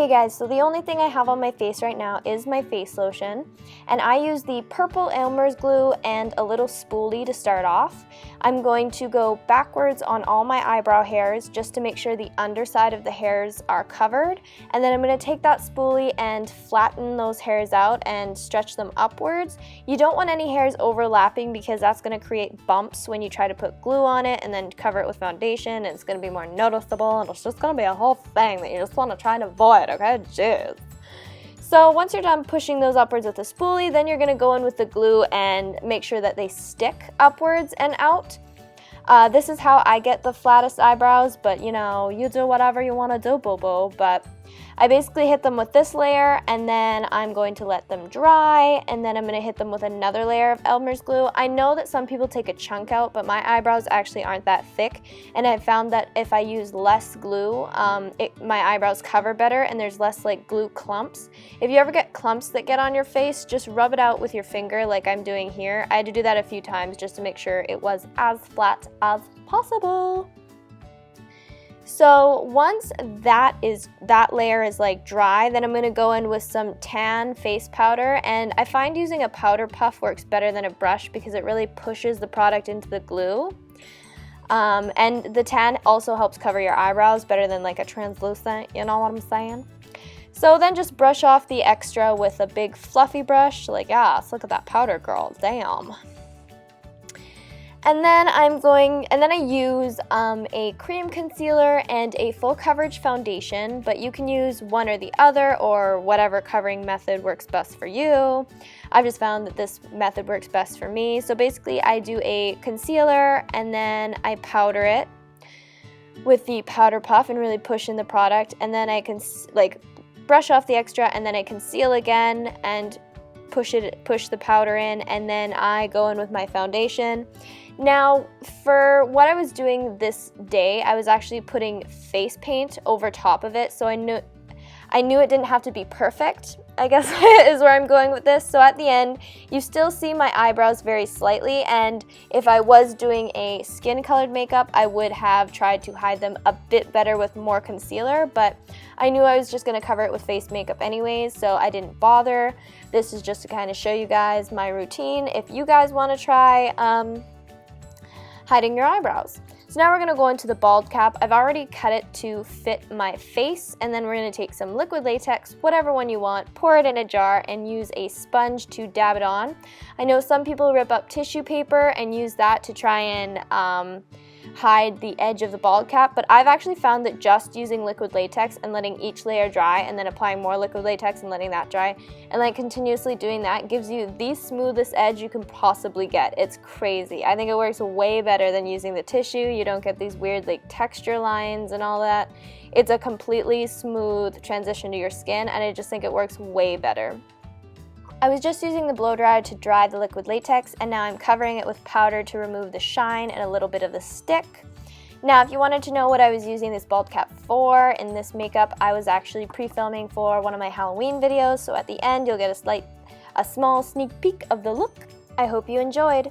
Okay guys, so the only thing I have on my face right now is my face lotion, and I use the purple Elmer's glue and a little spoolie to start off. I'm going to go backwards on all my eyebrow hairs just to make sure the underside of the hairs are covered, and then I'm going to take that spoolie and flatten those hairs out and stretch them upwards. You don't want any hairs overlapping because that's going to create bumps when you try to put glue on it and then cover it with foundation, and it's going to be more noticeable, and it's just going to be a whole thing that you just want to try and avoid. Okay, jeez. So once you're done pushing those upwards with the spoolie, then you're going to go in with the glue and make sure that they stick upwards and out. This is how I get the flattest eyebrows, but you know, you do whatever you want to do, boo-boo. But I basically hit them with this layer, and then I'm going to let them dry, and then I'm going to hit them with another layer of Elmer's glue. I know that some people take a chunk out, but my eyebrows actually aren't that thick, and I've found that if I use less glue, my eyebrows cover better, and there's less like glue clumps. If you ever get clumps that get on your face, just rub it out with your finger like I'm doing here. I had to do that a few times just to make sure it was as flat as possible. So once that layer is like dry, then I'm going to go in with some tan face powder, and I find using a powder puff works better than a brush because it really pushes the product into the glue. And the tan also helps cover your eyebrows better than like a translucent, you know what I'm saying? So then just brush off the extra with a big fluffy brush, like, yes, look at that powder, girl, damn. And then I use a cream concealer and a full coverage foundation, but you can use one or the other or whatever covering method works best for you. I've just found that this method works best for me. So basically I do a concealer and then I powder it with the powder puff and really push in the product, and then I can like brush off the extra, and then I conceal again and push the powder in, and then I go in with my foundation. Now, for what I was doing this day, I was actually putting face paint over top of it, so I knew it didn't have to be perfect, I guess is where I'm going with this. So at the end, you still see my eyebrows very slightly, and if I was doing a skin-colored makeup, I would have tried to hide them a bit better with more concealer, but I knew I was just going to cover it with face makeup anyways, so I didn't bother. This is just to kind of show you guys my routine if you guys want to try hiding your eyebrows. So now we're going to go into the bald cap. I've already cut it to fit my face, and then we're going to take some liquid latex, whatever one you want, pour it in a jar, and use a sponge to dab it on. I know some people rip up tissue paper and use that to try and hide the edge of the bald cap, but I've actually found that just using liquid latex and letting each layer dry and then applying more liquid latex and letting that dry and like continuously doing that gives you the smoothest edge you can possibly get. It's crazy. I think it works way better than using the tissue. You don't get these weird like texture lines and all that. It's a completely smooth transition to your skin, and I just think it works way better. I was just using the blow dryer to dry the liquid latex, and now I'm covering it with powder to remove the shine and a little bit of the stick. Now, if you wanted to know what I was using this bald cap for in this makeup, I was actually pre-filming for one of my Halloween videos, so at the end you'll get a small sneak peek of the look. I hope you enjoyed.